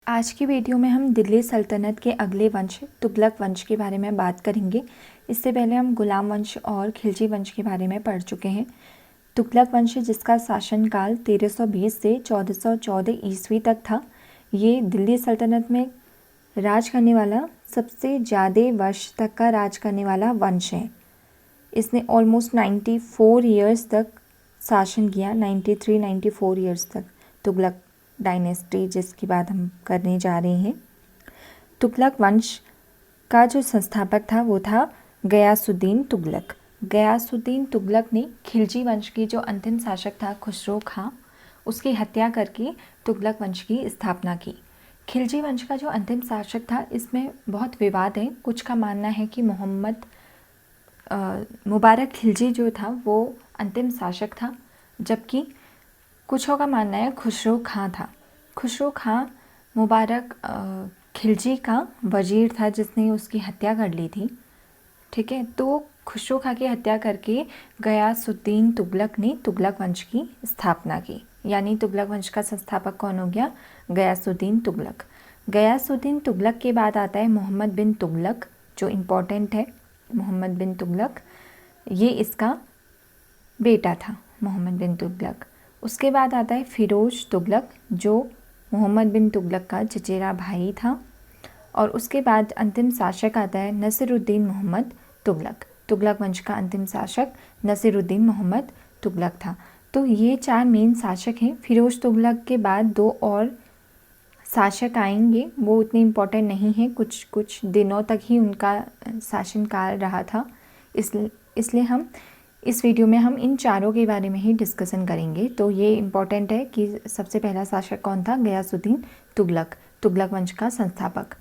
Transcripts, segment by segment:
आज की वीडियो में हम दिल्ली सल्तनत के अगले वंश तुगलक वंश के बारे में बात करेंगे। इससे पहले हम गुलाम वंश और खिलजी वंश के बारे में पढ़ चुके हैं। तुगलक वंश जिसका शासनकाल 1320 से 1414 ईस्वी तक था, ये दिल्ली सल्तनत में राज करने वाला सबसे ज़्यादा वर्ष तक का राज करने वाला वंश है। इसने ऑलमोस्ट 94 ईयर्स तक शासन किया, 93-94 ईयर्स तक तुगलक डायनेस्टी जिसकी बात हम करने जा रहे हैं। तुगलक वंश का जो संस्थापक था वो था गयासुद्दीन तुगलक। गयासुद्दीन तुगलक ने खिलजी वंश की जो अंतिम शासक था खुसरो खां, उसकी हत्या करके तुगलक वंश की स्थापना की। खिलजी वंश का जो अंतिम शासक था इसमें बहुत विवाद है। कुछ का मानना है कि मोहम्मद मुबारक खिलजी जो था वो अंतिम शासक था, जबकि कुछों का मानना है खुसरो खां था। खुसरो खां मुबारक खिलजी का वजीर था जिसने उसकी हत्या कर ली थी। ठीक है, तो खुसरो खां की हत्या करके गयासुद्दीन तुगलक ने तुगलक वंश की स्थापना की। यानी तुगलक वंश का संस्थापक कौन हो गया? गयासुद्दीन तुगलक। गयासुद्दीन तुगलक के बाद आता है मोहम्मद बिन तुगलक, जो इम्पोर्टेंट है। मोहम्मद बिन तुगलक ये इसका बेटा था, मोहम्मद बिन तुगलक। उसके बाद आता है फ़िरोज़ तुगलक, जो मोहम्मद बिन तुगलक का चचेरा भाई था। और उसके बाद अंतिम शासक आता है नसीरुद्दीन मोहम्मद तुगलक। तुगलक वंश का अंतिम शासक नसीरुद्दीन मोहम्मद तुगलक था। तो ये 4 मेन शासक हैं। फ़िरोज़ तुगलक के बाद 2 और शासक आएंगे, वो उतने इम्पोर्टेंट नहीं हैं, कुछ दिनों तक ही उनका शासनकाल रहा था। इसलिए हम इस वीडियो में हम इन चारों के बारे में ही डिस्कशन करेंगे। तो ये इम्पॉर्टेंट है कि सबसे पहला शासक कौन था? गयासुद्दीन तुगलक, तुगलक वंश का संस्थापक।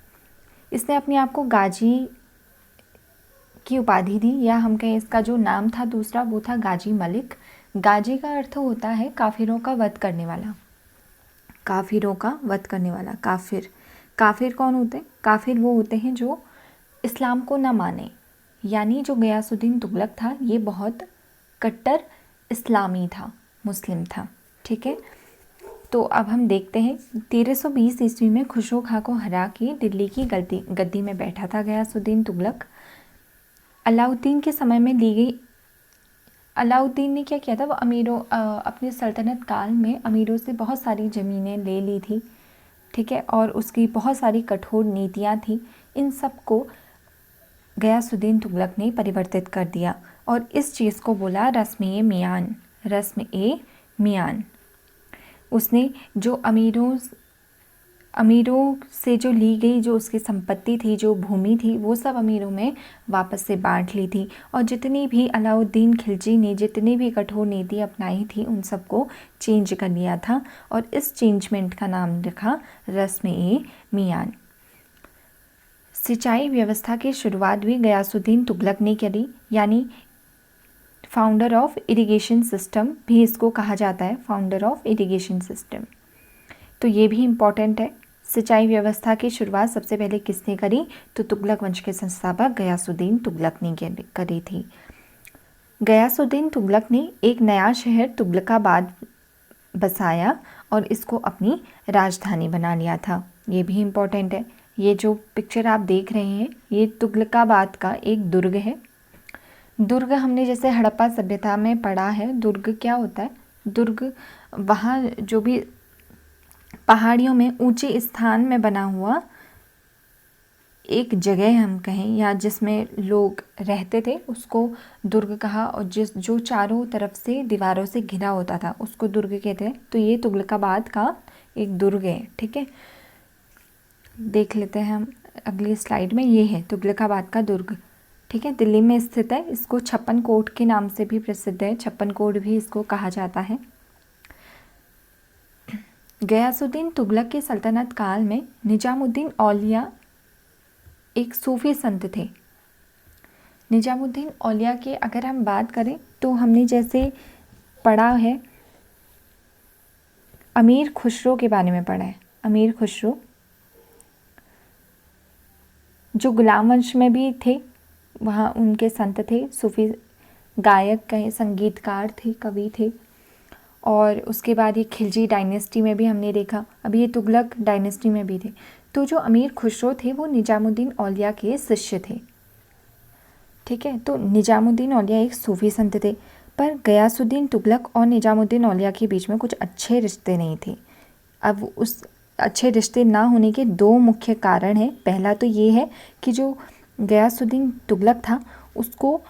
इसने अपने आप को गाजी की उपाधि दी, या हम कहें इसका जो नाम था दूसरा वो था गाजी मलिक। गाजी का अर्थ होता है काफिरों का वध करने वाला। काफिरों का वध करने वाला। काफिर कौन होते हैं? काफिर वो होते हैं जो इस्लाम को ना माने। यानी जो गयासुद्दीन तुगलक था ये बहुत कट्टर इस्लामी था, मुस्लिम था। ठीक है, तो अब हम देखते हैं 1320 ईस्वी में खुसरो खां को हरा के दिल्ली की गद्दी में बैठा था गयासुद्दीन तुगलक। अलाउद्दीन के समय में ली गई, अलाउद्दीन ने क्या किया था, वो अपने सल्तनत काल में अमीरों से बहुत सारी ज़मीनें ले ली थी। ठीक है, और उसकी बहुत सारी कठोर नीतियाँ थी। इन सब को गयासुद्दीन तुगलक ने परिवर्तित कर दिया और इस चीज़ को बोला रस्म-ए-मियान। उसने जो अमीरों से जो ली गई जो उसकी संपत्ति थी, जो भूमि थी, वो सब अमीरों में वापस से बांट ली थी। और जितनी भी अलाउद्दीन खिलजी ने जितनी भी कठोर नीति अपनाई थी उन सबको चेंज कर लिया था और इस चेंजमेंट का नाम रखा रस्म-ए-मियान। सिंचाई व्यवस्था की शुरुआत भी गयासुद्दीन तुगलक ने करी, यानी फाउंडर ऑफ इरिगेशन सिस्टम भी इसको कहा जाता है, फाउंडर ऑफ इरिगेशन सिस्टम। तो ये भी इम्पॉर्टेंट है। सिंचाई व्यवस्था की शुरुआत सबसे पहले किसने करी? तो तुगलक वंश के संस्थापक गयासुद्दीन तुगलक ने करी थी। गयासुद्दीन तुगलक ने एक नया शहर तुगलकाबाद बसाया और इसको अपनी राजधानी बना लिया था। ये भी इम्पॉर्टेंट है। ये जो पिक्चर आप देख रहे हैं ये तुगलकाबाद का एक दुर्ग है। दुर्ग हमने जैसे हड़प्पा सभ्यता में पढ़ा है, दुर्ग क्या होता है? दुर्ग वहाँ जो भी पहाड़ियों में ऊंचे स्थान में बना हुआ एक जगह हम कहें, या जिसमें लोग रहते थे उसको दुर्ग कहा, और जो चारों तरफ से दीवारों से घिरा होता था उसको दुर्ग कहते हैं। तो ये तुगलकाबाद का एक दुर्ग है। ठीक है, देख लेते हैं हम अगली स्लाइड में। ये है तुगलकाबाद का दुर्ग। ठीक है, दिल्ली में स्थित है। इसको छप्पन कोट के नाम से भी प्रसिद्ध है, छप्पन कोट भी इसको कहा जाता है। गयासुद्दीन तुगलक के सल्तनत काल में निजामुद्दीन औलिया एक सूफी संत थे। निजामुद्दीन औलिया की अगर हम बात करें तो हमने जैसे पढ़ा है, अमीर खुसरो के बारे में पढ़ा है। अमीर खुसरो जो गुलाम वंश में भी थे, वहाँ उनके संत थे, सूफी गायक कहें, संगीतकार थे, कवि थे। और उसके बाद ये खिलजी डायनेस्टी में भी हमने देखा, अभी ये तुगलक डायनेस्टी में भी थे। तो जो अमीर खुसरो थे वो निजामुद्दीन औलिया के शिष्य थे। ठीक है, तो निजामुद्दीन औलिया एक सूफी संत थे, पर गयासुद्दीन तुगलक और निजामुद्दीन औलिया के बीच में कुछ अच्छे रिश्ते नहीं थे। अब उस अच्छे रिश्ते ना होने के दो मुख्य कारण हैं। पहला तो ये है कि जो गयासुद्दीन तुगलक था उसको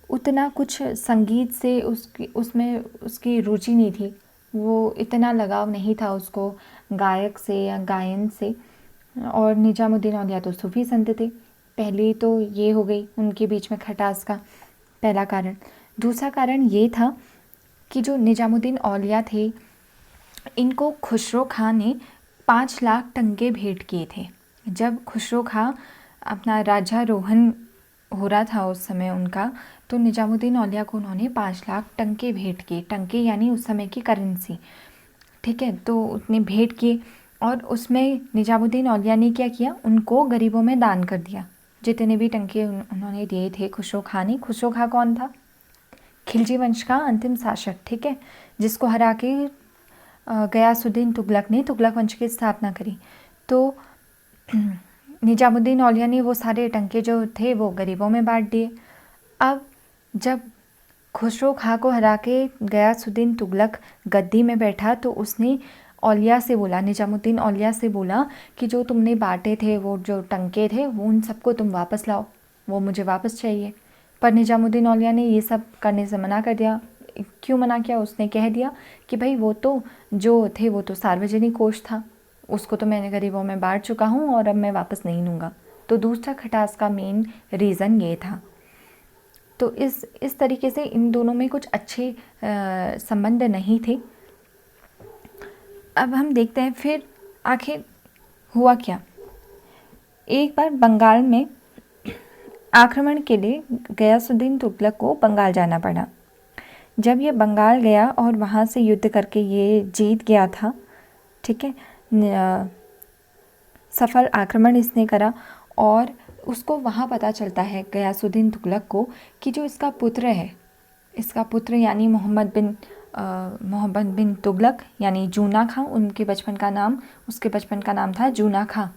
उतना कुछ संगीत से उसकी रुचि नहीं थी, वो इतना लगाव नहीं था उसको गायक से या गायन से। और निजामुद्दीन औलिया तो सूफी संत थे। पहली तो ये हो गई उनके बीच में खटास का पहला कारण। दूसरा कारण ये था कि जो निजामुद्दीन औलिया थे इनको खुसरो खां ने 5 लाख टंके भेंट किए थे। जब खुसरो खां अपना राज्यारोहण हो रहा था उस समय उनका, तो निजामुद्दीन औलिया को उन्होंने 5 लाख टंके भेंट किए। टंके यानी उस समय की करेंसी। ठीक है, तो उतने भेंट किए और उसमें निजामुद्दीन औलिया ने क्या किया, उनको गरीबों में दान कर दिया। जितने भी टंके उन्होंने दिए थे खुसरो खां ने। खुसरो खां कौन था? खिलजी वंश का अंतिम शासक। ठीक है, जिसको हरा के गयासुद्दीन तुगलक ने तुगलक वंश की स्थापना करी। तो निजामुद्दीन औलिया ने वो सारे टंके जो थे वो गरीबों में बांट दिए। अब जब खुसरो खां को हरा के गयासुद्दीन तुगलक गद्दी में बैठा तो उसने औलिया से बोला, निजामुद्दीन औलिया से बोला कि जो तुमने बांटे थे वो जो टंके थे वो उन सबको तुम वापस लाओ, वो मुझे वापस चाहिए। पर निजामुद्दीन औलिया ने ये सब करने से मना कर दिया। क्यों मना किया? उसने कह दिया कि भाई वो तो जो थे वो तो सार्वजनिक कोष था, उसको तो मैंने गरीबों में बांट चुका हूँ और अब मैं वापस नहीं लूँगा। तो दूसरा खटास का मेन रीज़न ये था। तो इस तरीके से इन दोनों में कुछ अच्छे संबंध नहीं थे। अब हम देखते हैं फिर आखिर हुआ क्या। एक बार बंगाल में आक्रमण के लिए गयासुद्दीन तुगलक को बंगाल जाना पड़ा। जब ये बंगाल गया और वहाँ से युद्ध करके ये जीत गया था, ठीक है, सफल आक्रमण इसने करा और उसको वहाँ पता चलता है गयासुद्दीन तुगलक को कि जो इसका पुत्र है, इसका पुत्र यानी मोहम्मद बिन तुगलक यानी जूना खां, उसके बचपन का नाम था जूना खां।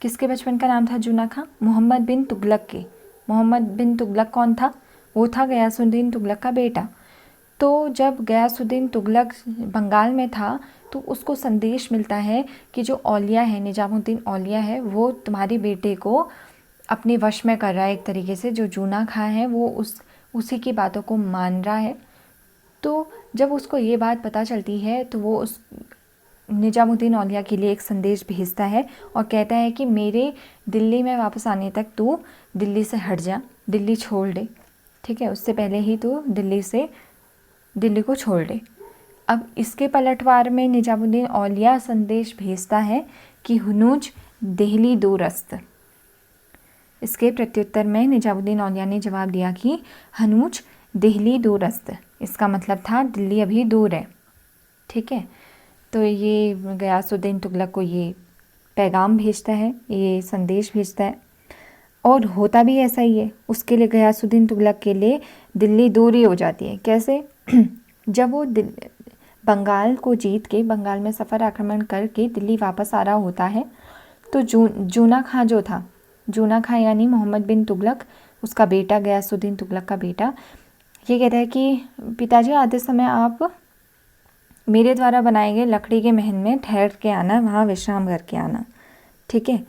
किसके बचपन का नाम था जूना खां? मोहम्मद बिन तुगलक के। मोहम्मद बिन तुगलक कौन था? वो था गयासुद्दीन तुगलक का बेटा। तो जब गयासुद्दीन तुगलक बंगाल में था तो उसको संदेश मिलता है कि जो औलिया है, निजामुद्दीन औलिया है, वो तुम्हारे बेटे को अपने वश में कर रहा है। एक तरीके से जो जूना खां है वो उसी की बातों को मान रहा है। तो जब उसको ये बात पता चलती है तो वो उस निजामुद्दीन औलिया के लिए एक संदेश भेजता है और कहता है कि मेरे दिल्ली में वापस आने तक तू दिल्ली से हट जा, दिल्ली छोड़ दे। ठीक है, उससे पहले ही तू दिल्ली को छोड़ दे। अब इसके पलटवार में निजामुद्दीन औलिया संदेश भेजता है कि हुनूज दिल्ली दूरस्त। इसके प्रत्युत्तर में निजामुद्दीन औलिया ने जवाब दिया कि हनूज दिल्ली दूरस्त। इसका मतलब था दिल्ली अभी दूर है। ठीक है, तो ये गयासुद्दीन तुगलक को ये पैगाम भेजता है, ये संदेश भेजता है और होता भी ऐसा ही है। उसके लिए गयासुद्दीन तुगलक के लिए दिल्ली दूर ही हो जाती है। कैसे? जब वो बंगाल को जीत के, बंगाल में सफ़र आक्रमण करके दिल्ली वापस आ रहा होता है तो जूना खां जो था, जूना खां यानी मोहम्मद बिन तुगलक, उसका बेटा गयासुद्दीन तुगलक का बेटा, ये कहता है कि पिताजी आते समय आप मेरे द्वारा बनाए गए लकड़ी के महल में ठहर के आना, वहाँ विश्राम करके आना। ठीक है,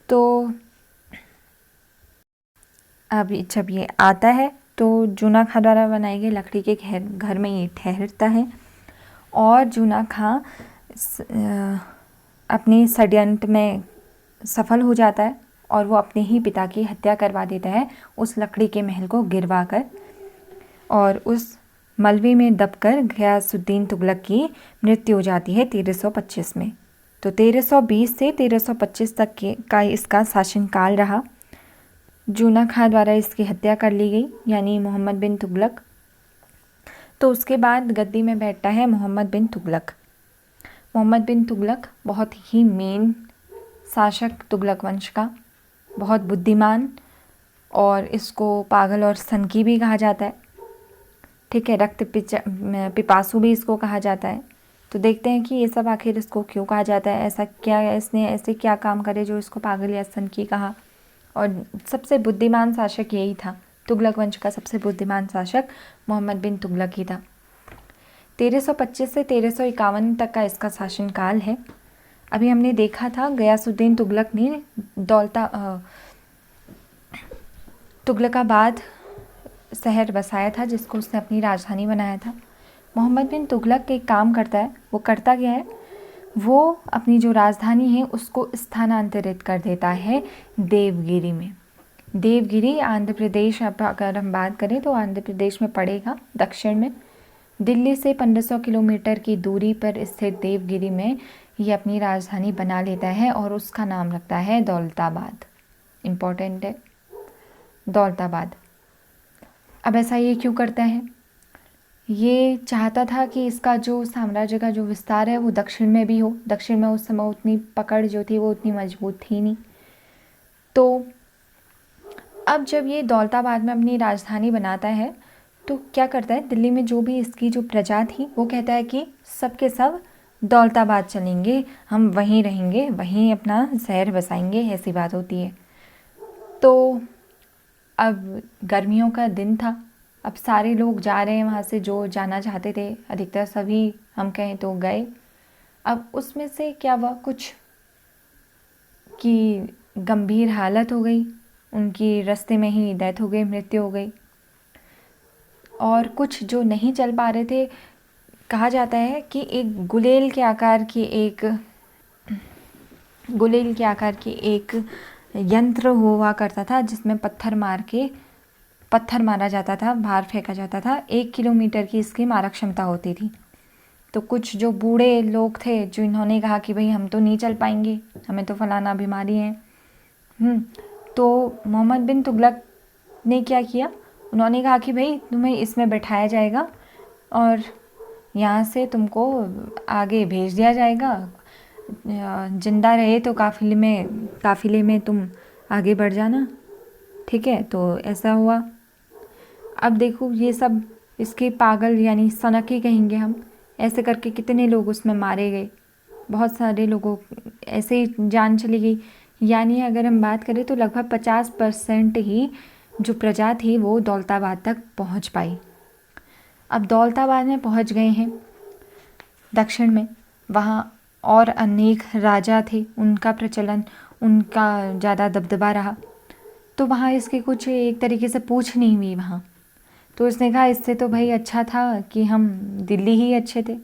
तो अब जब ये आता है तो जूना खां द्वारा बनाए गए लकड़ी के घर में ये ठहरता है और जूना खां अपनी षड्यंत्र में सफल हो जाता है और वो अपने ही पिता की हत्या करवा देता है उस लकड़ी के महल को गिरवा कर, और उस मलबे में दबकर गयासुद्दीन तुगलक की मृत्यु हो जाती है 1325 में। तो 1320 से 1325 तक का इसका शासनकाल रहा। जूना खां द्वारा इसकी हत्या कर ली गई, यानी मोहम्मद बिन तुगलक। तो उसके बाद गद्दी में बैठता है मोहम्मद बिन तुगलक। मोहम्मद बिन तुगलक बहुत ही मेन शासक तुगलक वंश का, बहुत बुद्धिमान, और इसको पागल और सनकी भी कहा जाता है। ठीक है, पिपासु भी इसको कहा जाता है। तो देखते हैं कि ये सब आखिर इसको क्यों कहा जाता है, ऐसा क्या इसने ऐसे क्या काम करे जो इसको पागल या सनकी कहा। और सबसे बुद्धिमान शासक यही था, तुगलक वंश का सबसे बुद्धिमान शासक मोहम्मद बिन तुगलक ही था। 1325 से 1351 तक का इसका शासनकाल है। अभी हमने देखा था गयासुद्दीन तुगलक ने तुगलकाबाद शहर बसाया था, जिसको उसने अपनी राजधानी बनाया था। मोहम्मद बिन तुगलक एक काम करता है, वो करता क्या है, वो अपनी जो राजधानी है उसको स्थानांतरित कर देता है देवगिरी में। देवगिरी आंध्र प्रदेश, अब अगर हम बात करें तो आंध्र प्रदेश में पड़ेगा, दक्षिण में। दिल्ली से 1500 किलोमीटर की दूरी पर स्थित देवगिरी में ये अपनी राजधानी बना लेता है और उसका नाम रखता है दौलताबाद। इम्पोर्टेंट है दौलताबाद। अब ऐसा ये क्यों करता है, ये चाहता था कि इसका जो साम्राज्य का जो विस्तार है वो दक्षिण में भी हो। दक्षिण में उस समय उतनी पकड़ जो थी वो उतनी मजबूत थी नहीं। तो अब जब ये दौलताबाद में अपनी राजधानी बनाता है तो क्या करता है, दिल्ली में जो भी इसकी जो प्रजा थी वो कहता है कि सब के सब दौलताबाद चलेंगे, हम वहीं रहेंगे, वहीं अपना शहर बसाएंगे, ऐसी बात होती है। तो अब गर्मियों का दिन था, अब सारे लोग जा रहे हैं वहाँ से, जो जाना चाहते थे, अधिकतर सभी हम कहें तो गए। अब उसमें से क्या हुआ, कुछ की गंभीर हालत हो गई, उनकी रास्ते में ही डेथ हो गई, मृत्यु हो गई। और कुछ जो नहीं चल पा रहे थे, कहा जाता है कि एक गुलेल के आकार की एक यंत्र हुआ करता था, जिसमें पत्थर मारा जाता था, बाहर फेंका जाता था। 1 किलोमीटर की इसकी मारक क्षमता होती थी। तो कुछ जो बूढ़े लोग थे, जो इन्होंने कहा कि भाई हम तो नहीं चल पाएंगे, हमें तो फलाना बीमारी है। तो मोहम्मद बिन तुगलक ने क्या किया, उन्होंने कहा कि भाई तुम्हें इसमें बैठाया जाएगा और यहाँ से तुमको आगे भेज दिया जाएगा, जिंदा रहे तो काफिले में तुम आगे बढ़ जाना। ठीक है, तो ऐसा हुआ। अब देखो ये सब इसके पागल यानी सनक ही कहेंगे हम, ऐसे करके कितने लोग उसमें मारे गए, बहुत सारे लोगों ऐसे ही जान चली गई। यानी अगर हम बात करें तो लगभग 50% ही जो प्रजा थी वो दौलताबाद तक पहुंच पाई। अब दौलताबाद में पहुंच गए हैं दक्षिण में, वहाँ और अनेक राजा थे, उनका प्रचलन, उनका ज़्यादा दबदबा रहा। तो वहाँ इसके कुछ एक तरीके से पूछ नहीं हुई वहाँ। तो उसने कहा इससे तो भाई अच्छा था कि हम दिल्ली ही अच्छे थे,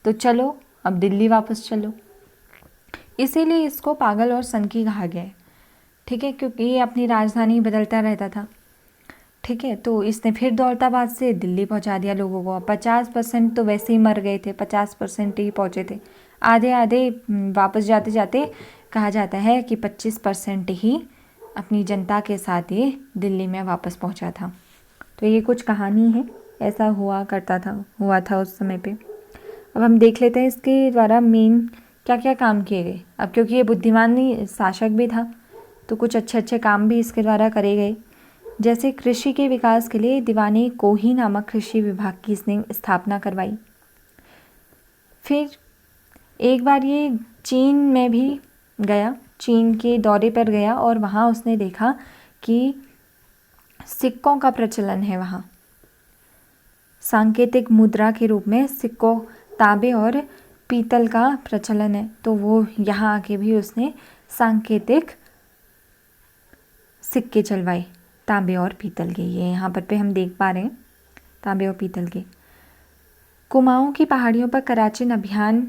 तो चलो अब दिल्ली वापस चलो। इसीलिए इसको पागल और सनकी कहा गया है। ठीक है, क्योंकि ये अपनी राजधानी बदलता रहता था। ठीक है, तो इसने फिर दौलताबाद से दिल्ली पहुंचा दिया लोगों को। 50% तो वैसे ही मर गए थे, 50% ही पहुंचे थे, आधे आधे वापस जाते जाते कहा जाता है कि 25% ही अपनी जनता के साथ ये दिल्ली में वापस पहुंचा था। तो ये कुछ कहानी है, ऐसा हुआ था उस समय पे। अब हम देख लेते हैं इसके द्वारा मेन क्या क्या काम किए गए। अब क्योंकि ये बुद्धिमान शासक भी था तो कुछ अच्छे अच्छे काम भी इसके द्वारा करे गए। जैसे कृषि के विकास के लिए दीवाने कोही नामक कृषि विभाग की इसने स्थापना करवाई। फिर एक बार ये चीन में भी गया, चीन के दौरे पर गया और वहाँ उसने देखा कि सिक्कों का प्रचलन है। वहाँ सांकेतिक मुद्रा के रूप में सिक्कों, तांबे और पीतल का प्रचलन है। तो वो यहाँ आके भी उसने सांकेतिक सिक्के चलवाए, तांबे और पीतल के। ये यहाँ पर हम देख पा रहे हैं, तांबे और पीतल के। कुमाऊं की पहाड़ियों पर कराचीन अभियान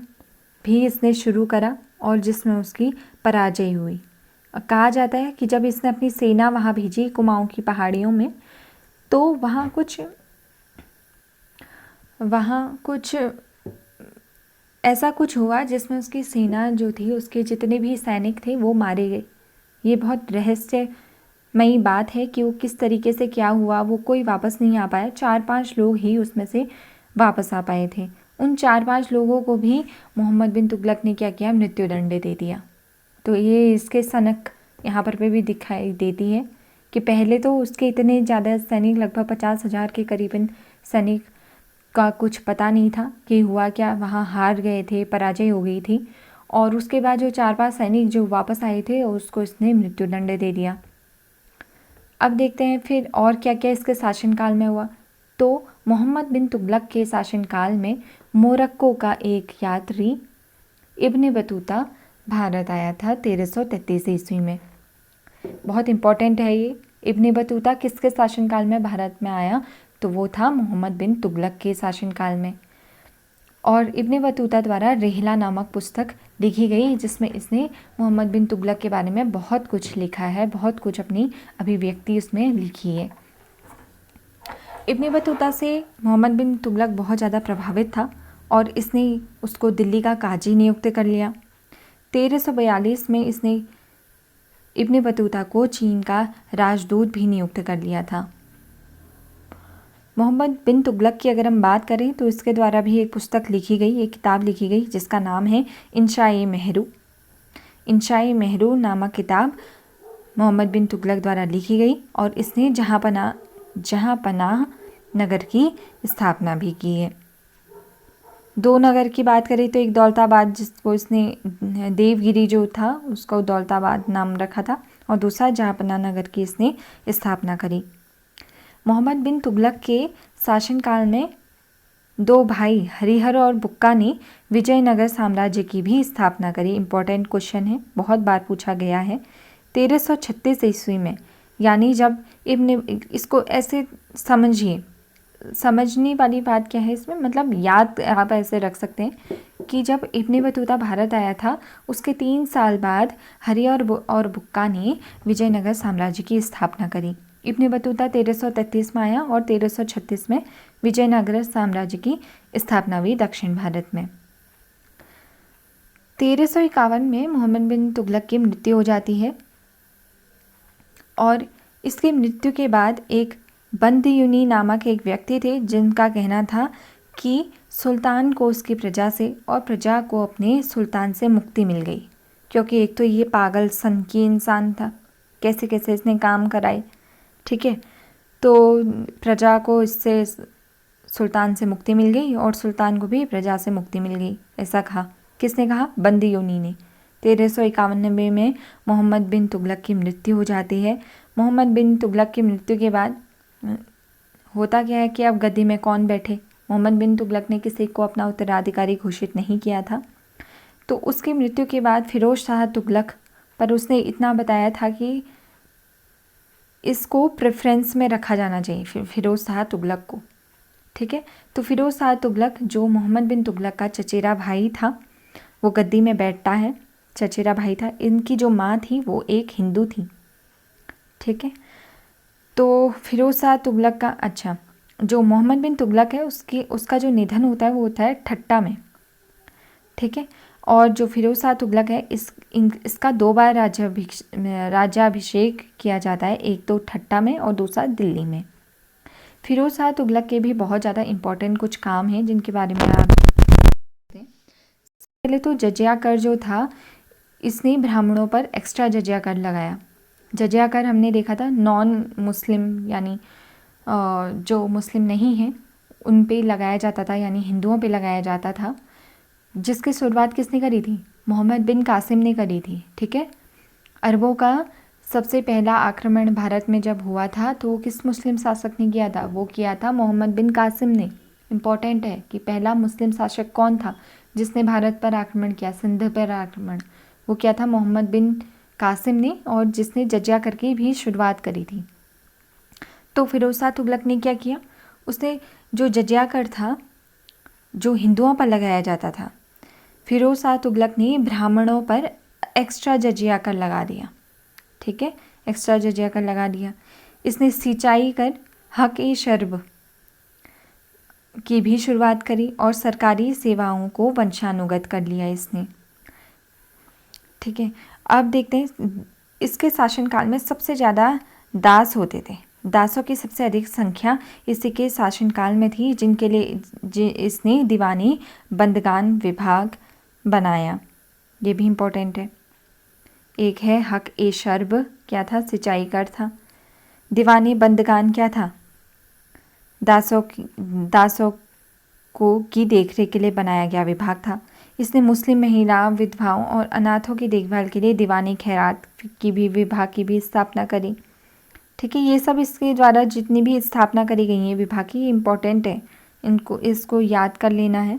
भी इसने शुरू करा और जिसमें उसकी पराजय हुई। कहा जाता है कि जब इसने अपनी सेना वहाँ भेजी कुमाऊं की पहाड़ियों में, तो वहाँ कुछ ऐसा कुछ हुआ जिसमें उसकी सेना जो थी, उसके जितने भी सैनिक थे वो मारे गए। ये बहुत रहस्यमयी बात है कि वो किस तरीके से क्या हुआ, वो कोई वापस नहीं आ पाया। 4-5 लोग ही उसमें से वापस आ पाए थे। उन 4-5 लोगों को भी मोहम्मद बिन तुगलक ने क्या किया, मृत्युदंड दे दिया। तो ये इसके सनक यहाँ पर भी दिखाई देती है कि पहले तो उसके इतने ज़्यादा सैनिक, लगभग 50,000 के करीबन सैनिक का कुछ पता नहीं था कि हुआ क्या, वहाँ हार गए थे, पराजय हो गई थी। और उसके बाद जो 4-5 सैनिक जो वापस आए थे उसको इसने मृत्युदंड दे दिया। अब देखते हैं फिर और क्या क्या इसके शासनकाल में हुआ। तो मोहम्मद बिन तुगलक के शासनकाल में मोरक्को का एक यात्री इब्न बतूता भारत आया था 1333 ईस्वी में। बहुत इम्पोर्टेंट है ये। इब्न बतूता किसके शासनकाल में भारत में आया? तो वो था मोहम्मद बिन तुगलक के शासनकाल में। और इब्न बतूता द्वारा रिहला नामक पुस्तक लिखी गई, जिसमें इसने मोहम्मद बिन तुगलक के बारे में बहुत कुछ लिखा है, बहुत कुछ अपनी अभिव्यक्ति उसमें लिखी है। इब्न बतूता से मोहम्मद बिन तुगलक बहुत ज़्यादा प्रभावित था और इसने उसको दिल्ली का काजी नियुक्त कर लिया। 1342 में इसने इब्न बतूता को चीन का राजदूत भी नियुक्त कर लिया था। मोहम्मद बिन तुगलक की अगर हम बात करें तो इसके द्वारा भी एक पुस्तक लिखी गई, एक किताब लिखी गई जिसका नाम है इंशाए महरू। इंशाए महरू नामक किताब मोहम्मद बिन तुगलक द्वारा लिखी गई और इसने जहाँपनाह नगर की स्थापना भी की है। 2 नगर की बात करें तो एक दौलताबाद, जिसको इसने देवगिरी जो था उसको दौलताबाद नाम रखा था, और दूसरा जहाँपनाह नगर की इसने स्थापना करी। मोहम्मद बिन तुगलक के शासनकाल में 2 भाई हरिहर और बुक्का ने विजयनगर साम्राज्य की भी स्थापना करी। इम्पोर्टेंट क्वेश्चन है, बहुत बार पूछा गया है। 1336 ईस्वी में, यानी जब इसको ऐसे समझिए, समझने वाली बात क्या है इसमें, मतलब याद आप ऐसे रख सकते हैं कि जब इब्न बतूता भारत आया था उसके 3 साल बाद हरिहर और बुक्का ने विजयनगर साम्राज्य की स्थापना करी। इब्न बतूता 1333 में आया और 1336 में विजयनगर साम्राज्य की स्थापना हुई दक्षिण भारत में। 1351 में मोहम्मद बिन तुगलक की मृत्यु हो जाती है और इसकी मृत्यु के बाद एक बंदयूनी नामक एक व्यक्ति थे जिनका कहना था कि सुल्तान को उसकी प्रजा से और प्रजा को अपने सुल्तान से मुक्ति मिल गई, क्योंकि एक तो ये पागल सन की इंसान था, कैसे कैसे इसने काम कराए। ठीक है, तो प्रजा को इससे सुल्तान से मुक्ति मिल गई और सुल्तान को भी प्रजा से मुक्ति मिल गई, ऐसा कहा। किसने कहा? बंदयूनी ने। 1391 में मोहम्मद बिन तुगलक की मृत्यु हो जाती है। मोहम्मद बिन तुगलक की मृत्यु के बाद होता क्या है कि अब गद्दी में कौन बैठे? मोहम्मद बिन तुगलक ने किसी को अपना उत्तराधिकारी घोषित नहीं किया था, तो उसकी मृत्यु के बाद फिरोज शाह तुगलक पर उसने इतना बताया था कि इसको प्रेफरेंस में रखा जाना चाहिए, फिरोज शाह तुगलक को। ठीक है, तो फिरोज शाह तुगलक जो मोहम्मद बिन तुगलक का चचेरा भाई था, वो गद्दी में बैठता है, चचेरा भाई था। इनकी जो माँ थी वो एक हिंदू थी। ठीक है, तो फिरोज शाह तुगलक का जो मोहम्मद बिन तुगलक है उसका जो निधन होता है वो होता है ठट्टा में। ठीक है, और जो फिरोज शाह तुगलक है इसका 2 बार राज्याभिषेक किया जाता है, एक तो ठट्टा में और दूसरा दिल्ली में। फिरोज शाह तुगलक के भी बहुत ज़्यादा इम्पोर्टेंट कुछ काम हैं जिनके बारे में आप पहले तो जजिया कर जो था, इसने ब्राह्मणों पर एक्स्ट्रा जजिया कर लगाया। जजिया कर हमने देखा था नॉन मुस्लिम यानी जो मुस्लिम नहीं हैं उन पे लगाया जाता था, यानी हिंदुओं पे लगाया जाता था, जिसकी शुरुआत किसने करी थी? मोहम्मद बिन कासिम ने करी थी। ठीक है, अरबों का सबसे पहला आक्रमण भारत में जब हुआ था तो किस मुस्लिम शासक ने किया था? वो किया था मोहम्मद बिन कासिम ने। इम्पॉर्टेंट है कि पहला मुस्लिम शासक कौन था जिसने भारत पर आक्रमण किया, सिंध पर आक्रमण? वो किया था मोहम्मद बिन कासिम ने, और जिसने जजिया कर की भी शुरुआत करी थी। तो फिरोज शाह तुगलक ने क्या किया? उसने जो जजिया कर था जो हिंदुओं पर लगाया जाता था, फिरोज शाह तुगलक ने ब्राह्मणों पर एक्स्ट्रा जजिया कर लगा दिया। ठीक है, एक्स्ट्रा जजिया कर लगा दिया। इसने सिंचाई कर हक ए शर्ब की भी शुरुआत करी और सरकारी सेवाओं को वंशानुगत कर लिया इसने। ठीक है, अब देखते हैं इसके शासनकाल में सबसे ज़्यादा दास होते थे। दासों की सबसे अधिक संख्या इसी के शासनकाल में थी, जिनके लिए इसने दीवानी बंदगान विभाग बनाया। ये भी इम्पोर्टेंट है। एक है हक ए शर्ब, क्या था? सिंचाई कर था। दीवानी बंदगान क्या था? दासों को की देखरेख के लिए बनाया गया विभाग था। इसने मुस्लिम महिलाओं, विधवाओं और अनाथों की देखभाल के लिए दीवानी खैरात की भी विभाग की भी स्थापना करी। ठीक है, ये सब इसके द्वारा जितनी भी स्थापना करी गई है विभाग की, इम्पोर्टेंट है, इसको याद कर लेना है।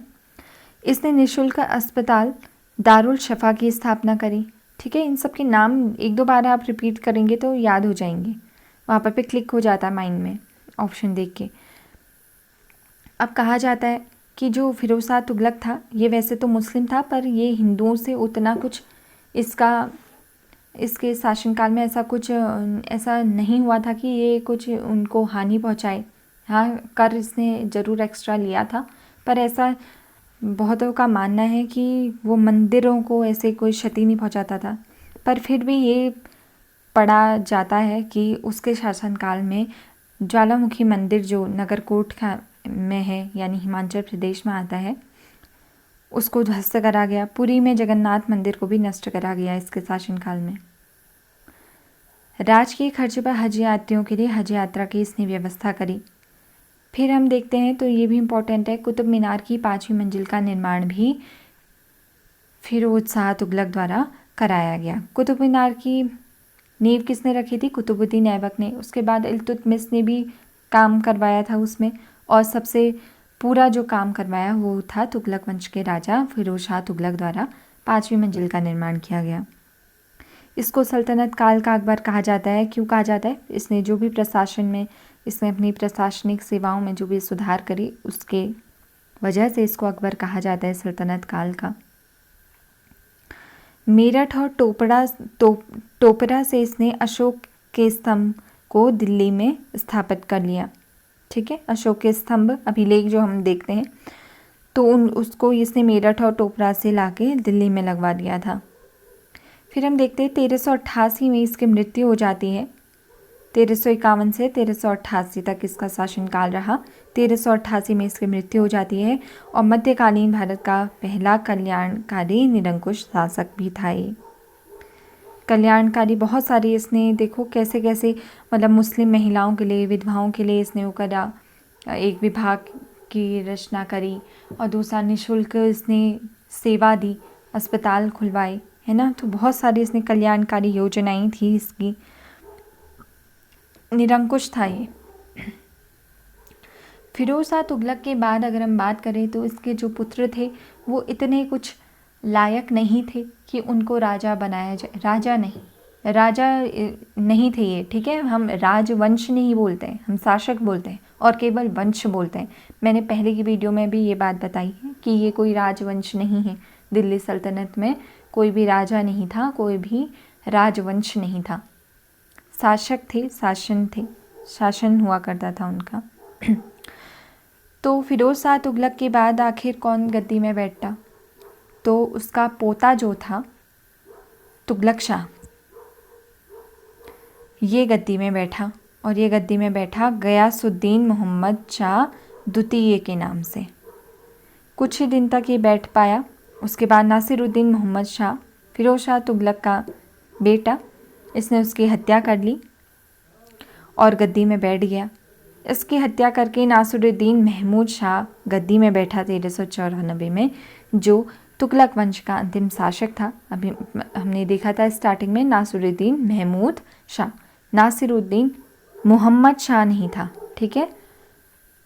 इसने निःशुल्क अस्पताल दारुल शफा की स्थापना करी। ठीक है, इन सब के नाम एक दो बार आप रिपीट करेंगे तो याद हो जाएंगे, वहाँ पर पे क्लिक हो जाता है माइंड में ऑप्शन देख के। अब कहा जाता है कि जो फिरोज शाह तुगलक था ये वैसे तो मुस्लिम था, पर ये हिंदुओं से उतना कुछ इसके शासनकाल में ऐसा नहीं हुआ था कि ये कुछ उनको हानि पहुंचाए। हाँ, कर इसने ज़रूर एक्स्ट्रा लिया था, पर ऐसा बहुतों का मानना है कि वो मंदिरों को ऐसे कोई क्षति नहीं पहुंचाता था। पर फिर भी ये पढ़ा जाता है कि उसके शासनकाल में ज्वालामुखी मंदिर जो नगरकोट में है, यानी हिमाचल प्रदेश में आता है, उसको ध्वस्त करा गया। पुरी में जगन्नाथ मंदिर को भी नष्ट करा गया इसके शासनकाल में। राजकीय खर्च पर हज यात्रियों के लिए हज यात्रा की इसने व्यवस्था करी। फिर हम देखते हैं तो ये भी इम्पोर्टेंट है, कुतुब मीनार की 5वीं मंजिल का निर्माण भी फिरोज शाह तुगलक द्वारा कराया गया। कुतुब मीनार की नींव किसने रखी थी? कुतुबुद्दीन ऐबक ने। उसके बाद इल्तुतमिश ने भी काम करवाया था उसमें, और सबसे पूरा जो काम करवाया वो था तुगलक वंश के राजा फिरोज शाह तुगलक द्वारा 5वीं मंजिल का निर्माण किया गया। इसको सल्तनत काल का अकबर कहा जाता है। क्यों कहा जाता है? इसने जो भी प्रशासन में, इसने अपनी प्रशासनिक सेवाओं में जो भी सुधार करी, उसके वजह से इसको अकबर कहा जाता है सल्तनत काल का। मेरठ और टोपरा से इसने अशोक के स्तंभ को दिल्ली में स्थापित कर लिया। ठीक है, अशोक के स्तंभ अभिलेख जो हम देखते हैं तो उसको इसने मेरठ और टोपरा से लाके दिल्ली में लगवा दिया था। फिर हम देखते हैं 1388 में इसकी मृत्यु हो जाती है। 1351 से 1388 तक इसका शासनकाल रहा। 1388 में इसकी मृत्यु हो जाती है, और मध्यकालीन भारत का पहला कल्याणकारी निरंकुश शासक भी था ये। कल्याणकारी बहुत सारी इसने, देखो कैसे कैसे, मतलब मुस्लिम महिलाओं के लिए, विधवाओं के लिए इसने वो करा, एक विभाग की रचना करी, और दूसरा निःशुल्क इसने सेवा दी, अस्पताल खुलवाए, है ना। तो बहुत सारी इसने कल्याणकारी योजनाएं थी इसकी। निरंकुश था ये। फिरोज शाह तुगलक के बाद अगर हम बात करें तो इसके जो पुत्र थे वो इतने कुछ लायक नहीं थे कि उनको राजा बनाया जाए। राजा नहीं थे ये। ठीक है, हम राजवंश नहीं बोलते हैं, हम शासक बोलते हैं, और केवल वंश बोलते हैं। मैंने पहले की वीडियो में भी ये बात बताई है कि ये कोई राजवंश नहीं है। दिल्ली सल्तनत में कोई भी राजा नहीं था, कोई भी राजवंश नहीं था। शासक थे, शासन हुआ करता था उनका। तो फिरोज शाह तुगलक के बाद आखिर कौन गद्दी में बैठा? तो उसका पोता जो था तुगलक शाह, ये गद्दी में बैठा, और ये गद्दी में बैठा गयासुद्दीन मोहम्मद शाह द्वितीय के नाम से। कुछ ही दिन तक ये बैठ पाया। उसके बाद नासिरुद्दीन मोहम्मद शाह, फिरोज शाह तुगलक का बेटा, इसने उसकी हत्या कर ली और गद्दी में बैठ गया। इसकी हत्या करके नासिरुद्दीन महमूद शाह गद्दी में बैठा 1394 में, जो तुगलक वंश का अंतिम शासक था। अभी हमने देखा था स्टार्टिंग में नासिरुद्दीन महमूद शाह, नासिरुद्दीन मोहम्मद शाह नहीं था। ठीक है,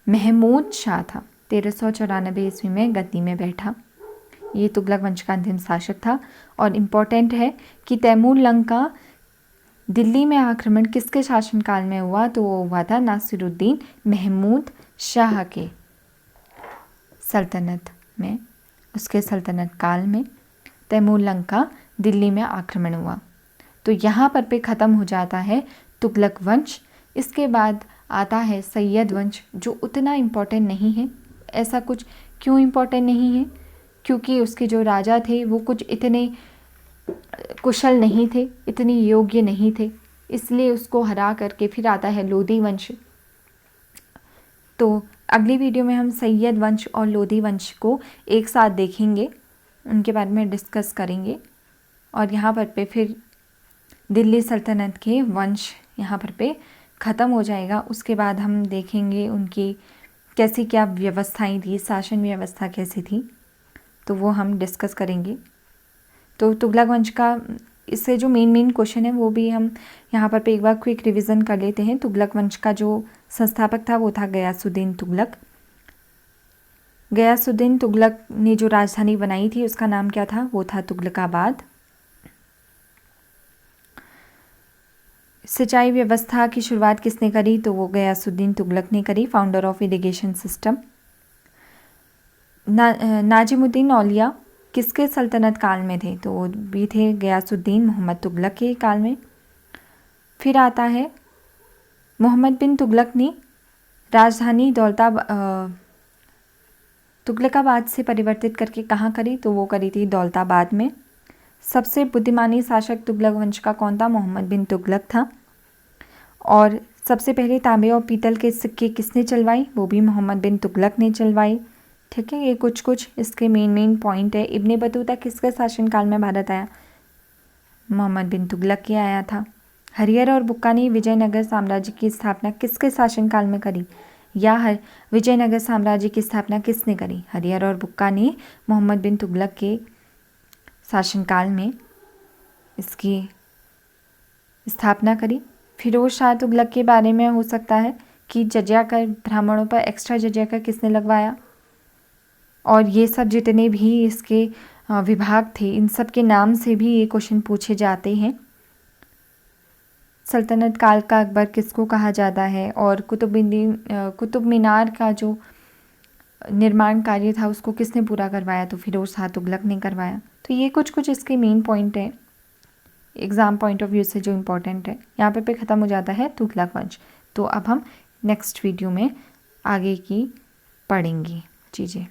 महमूद शाह था। 1394 ईस्वी में गद्दी में बैठा। ये तुगलक वंश का अंतिम शासक था। और इम्पोर्टेंट है कि तैमूर लंग का दिल्ली में आक्रमण किसके शासनकाल में हुआ? तो वो हुआ था नासिरुद्दीन महमूद शाह के सल्तनत में। उसके सल्तनत काल में तैमूर लंग का दिल्ली में आक्रमण हुआ। तो यहाँ पर पे ख़त्म हो जाता है तुगलक वंश। इसके बाद आता है सैयद वंश, जो उतना इम्पोर्टेंट नहीं है। ऐसा कुछ क्यों इम्पोर्टेंट नहीं है? क्योंकि उसके जो राजा थे वो कुछ इतने कुशल नहीं थे, इतने योग्य नहीं थे, इसलिए उसको हरा करके फिर आता है लोधी वंश। तो अगली वीडियो में हम सैयद वंश और लोधी वंश को एक साथ देखेंगे, उनके बारे में डिस्कस करेंगे। और यहाँ पर पे फिर दिल्ली सल्तनत के वंश यहाँ पर पे ख़त्म हो जाएगा। उसके बाद हम देखेंगे उनकी कैसी क्या व्यवस्थाएं थी, शासन व्यवस्था कैसी थी, तो वो हम डिस्कस करेंगे। तो तुगलक वंश का इससे जो मेन क्वेश्चन है वो भी हम यहाँ पर एक बार क्विक रिवीजन कर लेते हैं। तुगलक वंश का जो संस्थापक था वो था गयासुद्दीन तुगलक। गयासुद्दीन तुगलक ने जो राजधानी बनाई थी उसका नाम क्या था, वो था तुगलकाबाद। सिंचाई व्यवस्था की शुरुआत किसने करी, तो वो गयासुद्दीन तुगलक ने करी, founder of irrigation system. Nizamuddin Auliya किसके सल्तनत काल में थे, तो वो भी थे गयासुद्दीन मोहम्मद तुगलक के काल में। फिर आता है मोहम्मद बिन तुगलक ने राजधानी तुगलकाबाद से परिवर्तित करके कहाँ करी, तो वो करी थी दौलताबाद में। सबसे बुद्धिमानी शासक तुगलक वंश का कौन था, मोहम्मद बिन तुगलक था। और सबसे पहले तांबे और पीतल के सिक्के किसने चलवाई, वो भी मोहम्मद बिन तुगलक ने चलवाई। ठीक है, ये कुछ इसके मेन पॉइंट है। इब्ने बतूता किसके शासनकाल में भारत आया, मोहम्मद बिन तुगलक के आया था। हरिहर और बुक्का ने विजयनगर साम्राज्य की स्थापना किसके शासनकाल में करी, या विजयनगर साम्राज्य की स्थापना किसने करी, हरिहर और बुक्का ने मोहम्मद बिन तुगलक के शासनकाल में इसकी स्थापना करी। फिरोज शाह तुगलक के बारे में हो सकता है कि जजिया कर, ब्राह्मणों पर एक्स्ट्रा जजिया कर किसने लगवाया, और ये सब जितने भी इसके विभाग थे इन सब के नाम से भी ये क्वेश्चन पूछे जाते हैं। सल्तनत काल का अकबर किसको कहा जाता है, और कुतुब मीनार का जो निर्माण कार्य था उसको किसने पूरा करवाया, तो फिरोज शाह तुगलक ने करवाया। तो ये कुछ इसके मेन पॉइंट है एग्ज़ाम पॉइंट ऑफ व्यू से जो इम्पोर्टेंट है। यहाँ पे ख़त्म हो जाता है तुगलक वंश। तो अब हम नेक्स्ट वीडियो में आगे की पढ़ेंगे चीज़ें।